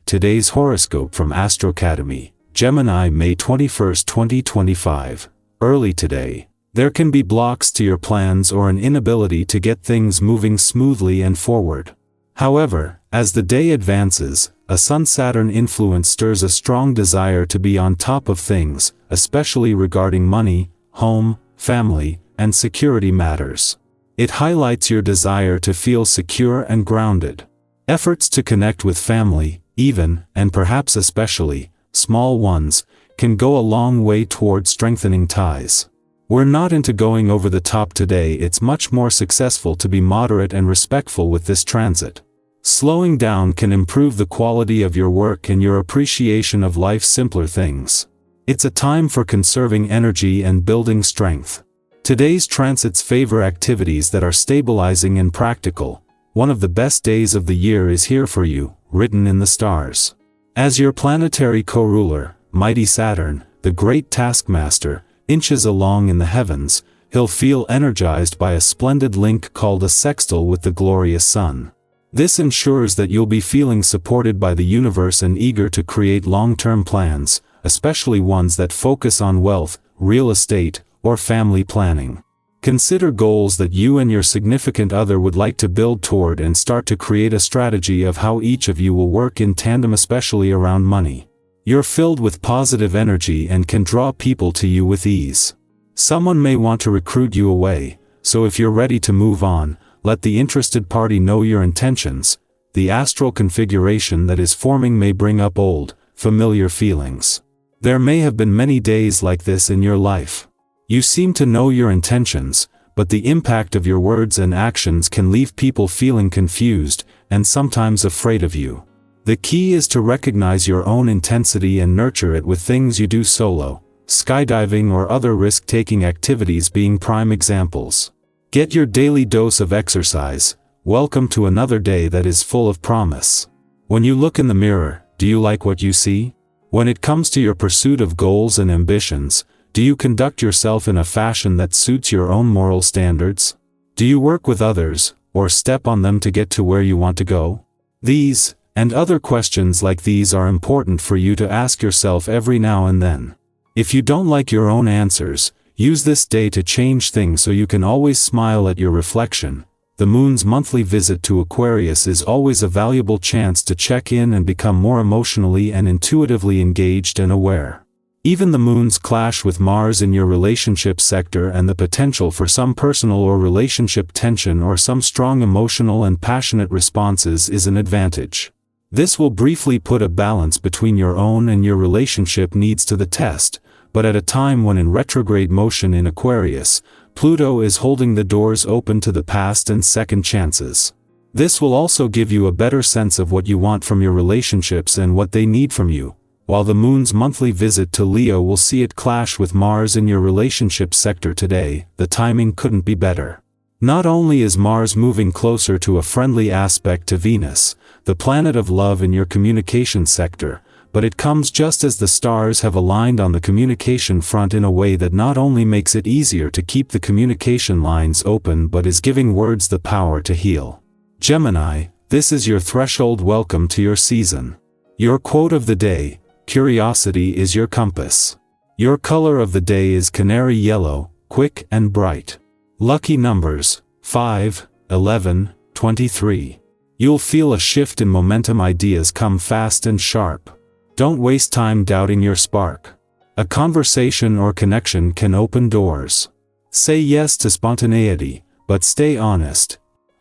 Today's horoscope from Astro Academy, Gemini, May 21, 2025. Early today, there can be blocks to your plans or an inability to get things moving smoothly and forward. However, as the day advances, a Sun-Saturn influence stirs a strong desire to be on top of things, especially regarding money, home, family, and security matters. It highlights your desire to feel secure and grounded. Efforts to connect with family, even, and perhaps especially, small ones, can go a long way toward strengthening ties. We're not into going over the top today. It's much more successful to be moderate and respectful with this transit. Slowing down can improve the quality of your work and your appreciation of life's simpler things. It's a time for conserving energy and building strength. Today's transits favor activities that are stabilizing and practical. One of the best days of the year is here for you, written in the stars. As your planetary co-ruler, mighty Saturn, the great taskmaster, inches along in the heavens, he'll feel energized by a splendid link called a sextile with the glorious Sun. This ensures that you'll be feeling supported by the universe and eager to create long-term plans, especially ones that focus on wealth, real estate, or family planning. Consider goals that you and your significant other would like to build toward and start to create a strategy of how each of you will work in tandem, especially around money. You're filled with positive energy and can draw people to you with ease. Someone may want to recruit you away, so if you're ready to move on, let the interested party know your intentions. The astral configuration that is forming may bring up old, familiar feelings. There may have been many days like this in your life. You seem to know your intentions, but the impact of your words and actions can leave people feeling confused, and sometimes afraid of you. The key is to recognize your own intensity and nurture it with things you do solo, skydiving or other risk-taking activities being prime examples. Get your daily dose of exercise. Welcome to another day that is full of promise. When you look in the mirror, do you like what you see? When it comes to your pursuit of goals and ambitions, do you conduct yourself in a fashion that suits your own moral standards? Do you work with others, or step on them to get to where you want to go? These, and other questions like these are important for you to ask yourself every now and then. If you don't like your own answers, use this day to change things so you can always smile at your reflection. The moon's monthly visit to Aquarius is always a valuable chance to check in and become more emotionally and intuitively engaged and aware. Even the moon's clash with Mars in your relationship sector and the potential for some personal or relationship tension or some strong emotional and passionate responses is an advantage. This will briefly put a balance between your own and your relationship needs to the test, but at a time when in retrograde motion in Aquarius, Pluto is holding the doors open to the past and second chances. This will also give you a better sense of what you want from your relationships and what they need from you. While the moon's monthly visit to Leo will see it clash with Mars in your relationship sector today, the timing couldn't be better. Not only is Mars moving closer to a friendly aspect to Venus, the planet of love in your communication sector, but it comes just as the stars have aligned on the communication front in a way that not only makes it easier to keep the communication lines open but is giving words the power to heal. Gemini, this is your threshold welcome to your season. Your quote of the day: curiosity is your compass. Your color of the day is canary yellow, quick and bright. Lucky numbers: 5, 11, 23. You'll feel a shift in momentum. Ideas come fast and sharp. Don't waste time doubting your spark. A conversation or connection can open doors. Say yes to spontaneity, but stay honest.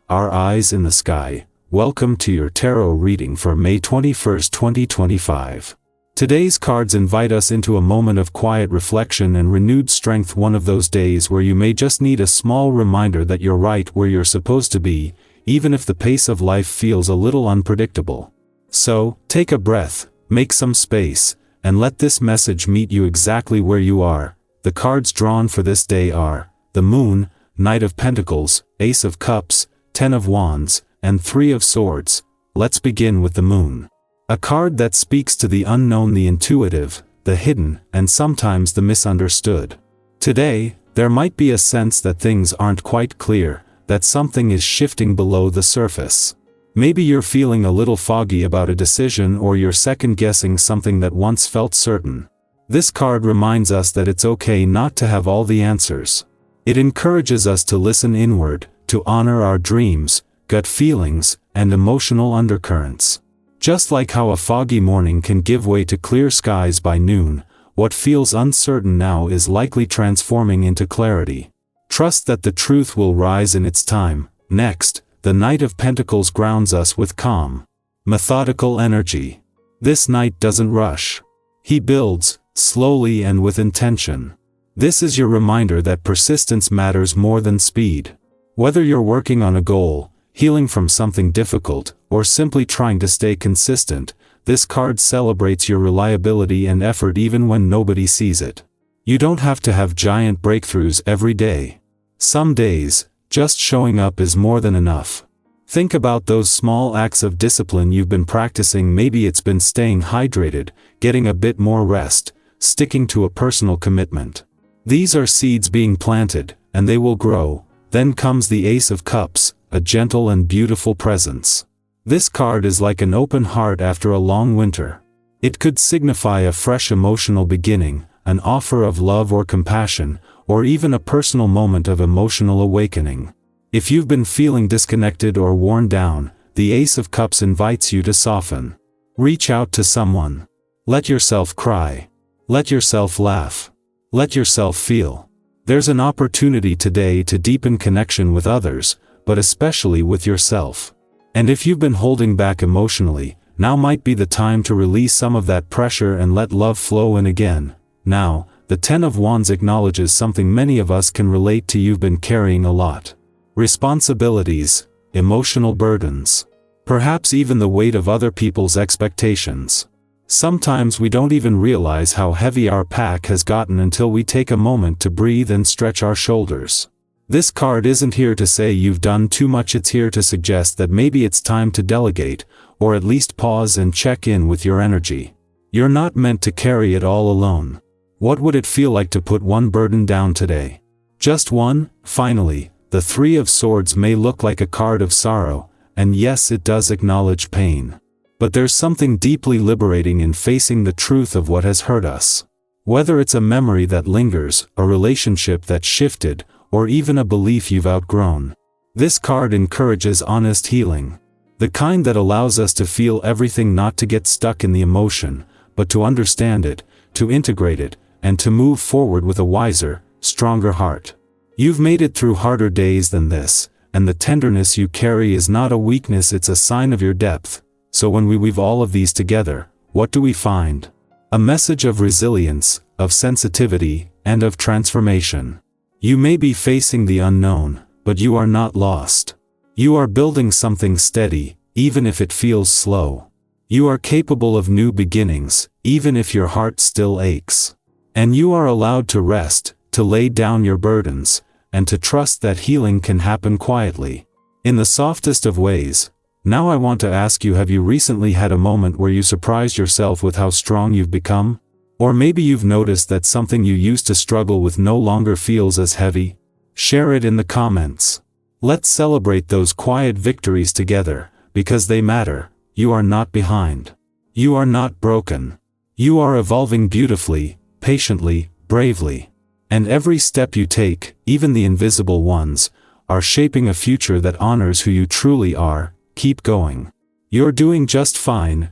Our eyes in the sky. Welcome to your tarot reading for May 21, 2025. Today's cards invite us into a moment of quiet reflection and renewed strength, one of those days where you may just need a small reminder that you're right where you're supposed to be, even if the pace of life feels a little unpredictable. So, take a breath, make some space, and let this message meet you exactly where you are. The cards drawn for this day are the Moon, Knight of Pentacles, Ace of Cups, Ten of Wands, and Three of Swords. Let's begin with the Moon. A card that speaks to the unknown, the intuitive, the hidden, and sometimes the misunderstood. Today, there might be a sense that things aren't quite clear, that something is shifting below the surface. Maybe you're feeling a little foggy about a decision, or you're second-guessing something that once felt certain. This card reminds us that it's okay not to have all the answers. It encourages us to listen inward, to honor our dreams, gut feelings, and emotional undercurrents. Just like how a foggy morning can give way to clear skies by noon, what feels uncertain now is likely transforming into clarity. Trust that the truth will rise in its time. Next, the Knight of Pentacles grounds us with calm, methodical energy. This knight doesn't rush. He builds, slowly and with intention. This is your reminder that persistence matters more than speed. Whether you're working on a goal, healing from something difficult, or simply trying to stay consistent, this card celebrates your reliability and effort even when nobody sees it. You don't have to have giant breakthroughs every day. Some days, just showing up is more than enough. Think about those small acts of discipline you've been practicing. Maybe it's been staying hydrated, getting a bit more rest, sticking to a personal commitment. These are seeds being planted, and they will grow. Then comes the Ace of Cups, a gentle and beautiful presence. This card is like an open heart after a long winter. It could signify a fresh emotional beginning, an offer of love or compassion, or even a personal moment of emotional awakening. If you've been feeling disconnected or worn down, the Ace of Cups invites you to soften. Reach out to someone. Let yourself cry. Let yourself laugh. Let yourself feel. There's an opportunity today to deepen connection with others, but especially with yourself. And if you've been holding back emotionally, now might be the time to release some of that pressure and let love flow in again. Now, the Ten of Wands acknowledges something many of us can relate to. You've been carrying a lot. Responsibilities, emotional burdens. Perhaps even the weight of other people's expectations. Sometimes we don't even realize how heavy our pack has gotten until we take a moment to breathe and stretch our shoulders. This card isn't here to say you've done too much. It's here to suggest that maybe it's time to delegate, or at least pause and check in with your energy. You're not meant to carry it all alone. What would it feel like to put one burden down today? Just one? Finally, the Three of Swords may look like a card of sorrow, and yes, it does acknowledge pain. But there's something deeply liberating in facing the truth of what has hurt us. Whether it's a memory that lingers, a relationship that shifted, or even a belief you've outgrown. This card encourages honest healing. The kind that allows us to feel everything, not to get stuck in the emotion, but to understand it, to integrate it, and to move forward with a wiser, stronger heart. You've made it through harder days than this, and the tenderness you carry is not a weakness, it's a sign of your depth. So when we weave all of these together, what do we find? A message of resilience, of sensitivity, and of transformation. You may be facing the unknown, but you are not lost. You are building something steady, even if it feels slow. You are capable of new beginnings, even if your heart still aches. And you are allowed to rest, to lay down your burdens, and to trust that healing can happen quietly, in the softest of ways. Now I want to ask you, have you recently had a moment where you surprised yourself with how strong you've become? Or maybe you've noticed that something you used to struggle with no longer feels as heavy? Share it in the comments. Let's celebrate those quiet victories together, because they matter. You are not behind. You are not broken. You are evolving beautifully, patiently, bravely. And every step you take, even the invisible ones, are shaping a future that honors who you truly are. Keep going. You're doing just fine,